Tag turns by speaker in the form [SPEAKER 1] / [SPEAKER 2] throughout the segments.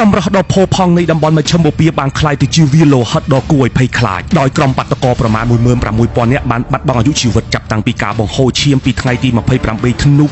[SPEAKER 1] សម្រាប់ដល់ផោផង់នៃតំបន់មជ្ឈមបូព៌ាបានខ្លាយទៅជាវាលោហិតដ៏គួរឲ្យភ័យខ្លាចដោយក្រុមបាតុករប្រមាណ 16,000 នាក់បានបាត់បង់អាយុជីវិតចាប់តាំងពីការបង្ហូរឈាមពីថ្ងៃទី 28 ធ្នូ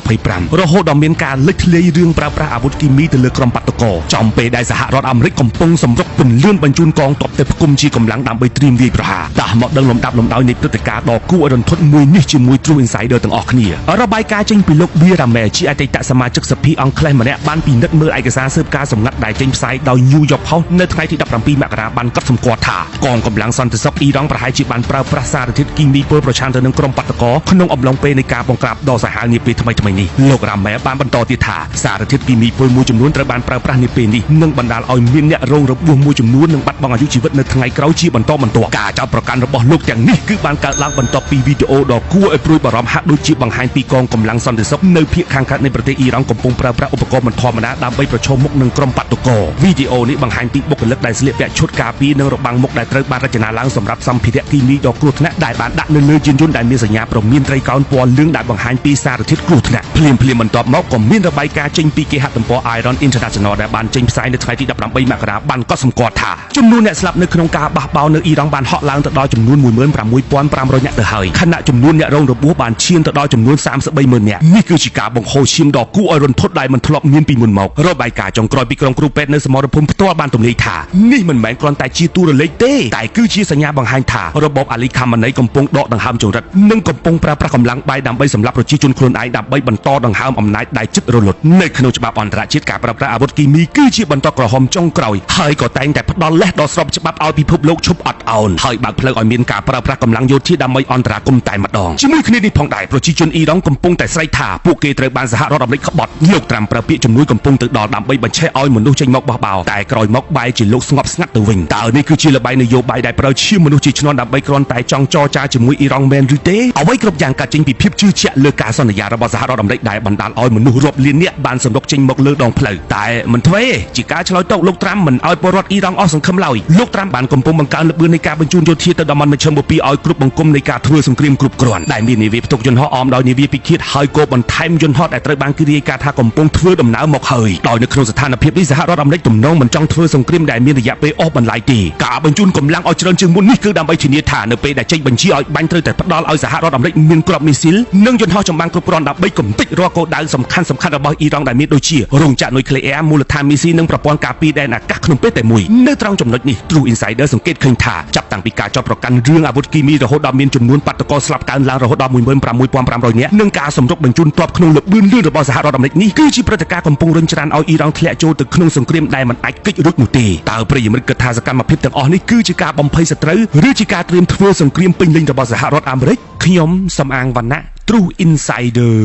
[SPEAKER 1] 2025 រហូតដល់មានការលេចធ្លាយរឿងប្រើប្រាស់អាវុធគីមីទៅលើក្រុមបាតុករចំពេលដែលសហរដ្ឋអាមេរិកកំពុងសម្រុកពន្លឿនបញ្ជូនកងទ័ពទៅផ្គុំជាកម្លាំងដើម្បីត្រៀមវាយប្រហារតោះមកដឹងលំដាប់លំដោយនៃព្រឹត្តិការណ៍ដ៏គួរឲ្យរន្ធត់មួយនេះជាមួយ True Insider ទាំងអស់គ្នារបាយការណ៍ចេញពីលោក Bierame ជាអតីតសមាជិកសភាអង់គ្លេសម្នាក់បានពិនិត្យមើលឯកសារស៊ើបការសម្ងាត់ដែលចេញផ្សាយដោយ New York Post នៅថ្ងៃទី 17 មករាបានកត់សម្គាល់ថាកងកម្លាំងសន្តិសុខអ៊ីរ៉ង់ប្រហែលជាបានប្រើប្រាស់សារធាតុគីមីពលប្រឆាំងទៅនឹងក្រុមបាតុករក្នុងអំឡុងពេលនៃការបង្ក្រាបដ៏សាហាវនាពេលថ្មីៗនេះលោក Rame បានបន្តទៀតថាសារធាតុគីមីពលមួយចំនួនត្រូវបានប្រើប្រាស់នាពេលនេះនិងបណ្ដាលឲ្យមានអ្នករងរបួសមួយចំនួននិងបាត់បង់អាយុជីវិតនៅថ្ងៃក្រោយជាបន្តបន្ទាប់ការចោទប្រកាន់របស់លោកទាំងនេះគឺបានកើតឡើងបន្ទាប់ពីវីដេអូដ៏គួរឲ្យព្រួយបារម្ភហាក់ដូចជាបង្ហាញពីកងកម្លាំងសន្តិសុខនៅភាគខាងកើតនៃប្រទេសអ៊ីរ៉ង់កំពុងប្រើប្រាស់ឧបករណ៍មិនធម្មតាដើម្បីប្រឈមមុខនឹងក្រុមបាតុករវីដេអូនេះបង្ហាញពីបុគ្គលិកដែលស្លៀកពាក់ឈុតការពារនិងរបាំងមុខដែលត្រូវបានរចនាឡើងសម្រាប់សម្ភារៈគីមីដ៏គ្រោះថ្នាក់ដែលបានដាក់នៅលើយានយន្តដែលមានសញ្ញាព្រមានត្រីកោណពណ៌លឿងដែលបង្ហាញពីសារធាតុគ្រោះថ្នាក់ភ្លាមបន្ទាប់មកក៏មានរបាយការណ៍ចេញពីគេហទំព័រ Iron International ដែលបានចេញផ្សាយនៅថ្ងៃទី 18 មករាបានកត់សម្គាល់ថាចំនួនអ្នកស្លាប់នៅក្នុងការបះបោរនៅអ៊ីរ៉ង់បានហក់ឡើងទៅដល់ចំនួន 16,500 នាក់ទៅហើយខណៈចំនួនអ្នករងរបួសបានឈានទៅដល់ចំនួន 33,000 នាក់នេះគឺជាការបង្ហូរឈាមដ៏គួរឲ្យរន្ធត់ដែលមិនធ្លាប់មានពីមុនមករបាយការណ៍ចុងក្រោយពីក្រុមគ្រូពេទ្យនៅសមរភូមិផ្ទាល់បានទម្លាយថានេះមិនមែនគ្រាន់តែជាតួរលេខទេតែគឺជាសញ្ញាបង្ហាញថារបបអាលីខាម៉ាណីកំពុងដកដង្ហើមចង្រិតនិងកំពុងប្រើប្រាស់កម្លាំងបាយដើម្បីសម្លាប់ប្រជាជនខ្លួនឯងដើម្បីបន្តដង្ហើមអំណាចដែលជិតរលត់នៅក្នុងច្បាប់អន្តរជាតិការប្រើប្រាស់អាវុធគីមីគឺជាបន្តក្រហមចុងក្រោយហើយក៏តែងតែផ្ដល់លេសដល់ស្របច្បាប់ឲ្យពិភពលោកឈប់អត់ឱនហើយបើកផ្លូវឲ្យមានការប្រើប្រាស់កម្លាំងយោធាដើម្បីអន្តរាគមន៍តែម្ដងជាមួយគ្នានេះផងដែរប្រជាជនអ៊ីរ៉ង់កំពុងតែស្រែកថាពួកគេត្រូវបានសហរដ្ឋអាមេរិកក្បត់លោកត្រាំប្រើពាក្យជំនួយកំពុងទៅដល់ដើម្បីបញ្ឆេះឲ្យមនុស្សចេញមកបះបោរតែក្រោយមកបែរជាលោកស្ងប់ស្ងាត់ទៅវិញតើនេះគឺជាល្បែងនយោបាយដែលប្រើឈាមមនុស្សជាឈ្នន់ដើម្បីគ្រាន់តែចង់ចរចាជាមួយអ៊ីរ៉ង់មែនឬទេអ្វីគ្រប់យ៉ាងកើតចេញពីភាពជឿជាក់លើការសន្យារបស់សហរដ្ឋអាមេរិកដែលបណ្ដាលឲ្យមនុស្សរាប់លាននាក់បានសម្រុកចេញមកលើដងផ្លូវតែមិនធ្វើទេជាការឆ្លើយតបលោកត្រាំមិនឲ្យពលរដ្ឋអ៊ីរ៉ង់អស់សង្ឃឹមឡើយលោកត្រាំបានកំពុងបង្កើនល្បឿននៃការបញ្ជូនយោធាទៅតំបន់មជ្ឈមបូព៌ាឲ្យគ្រប់បង្គំនៃការធ្វើសង្គ្រាមគ្រប់គ្រាន់ដែលមាននាវាផ្ទុកយន្តហោះអមដោយនាវាពិឃាតហើយក៏បន្ថែមយន្តហោះដែលត្រូវបានគេរាយការណ៍ថាកំពុងធ្វើដំណើរមកហើយដោយនៅក្នុងស្ថានភាពនេះសហរដ្ឋអាមេរិកទំនងមិនចង់ធ្វើសង្គ្រាមដែលមានរយៈពេលអូសបន្លាយទេការបញ្ជូនកម្លាំងឲ្យច្រើនជាងមុននេះគឺដើម្បីធានាថានៅពេលដែលចេញបញ្ជាឲ្យបាញ់ត្រូវតែផ្ដល់ឲ្យសហរដ្ឋអាមេរិកមានគ្រាប់មីស៊ីលនិងយន្តហោះចម្បាំងគ្រប់គ្រាន់ដើម្បីកំទេចរាល់គោលដៅសំខាន់របស់អ៊ីរ៉ង់ដែលមានដូចជារោងចក្រនុយក្លេអ៊ែរមូលដ្ឋានមីស៊ីលនិងប្រព័ន្ធការពារដែនអាកាសក្នុងពេលតែមួយនៅត្រង់ចំណុចនេះ True Insider សង្កេតឃើញថាចាប់តាំងពីការចោទប្រកាន់រឿងអាវុធគីមីរហូតដល់មានចំនួនបាតុករស្លាប់កើនឡើងរហូតដល់ 16,500 នាក់និងការសម្រុកបញ្ជូនទ័ពក្នុងល្បឿនលឿនរបស់សហរដ្ឋអាមេរិកនេះគឺជាព្រឹត្តិការណ៍កំពុងរុញច្រានឲ្យអ៊ីរ៉ង់ធ្លាក់ចូលទៅក្នុងសង្គ្រាមដែលមិនអាចគេចរួចនោះទេតើប្រិយមិត្តគិតថាសកម្មភាពទាំងអស់នេះគឺជាការបំភ័យសត្រូវឬជាការត្រៀមធ្វើសង្គ្រាមពេញលេញរបស់សហរដ្ឋអាមេរិកខ្ញុំសំអាងវណ្ណៈ True Insider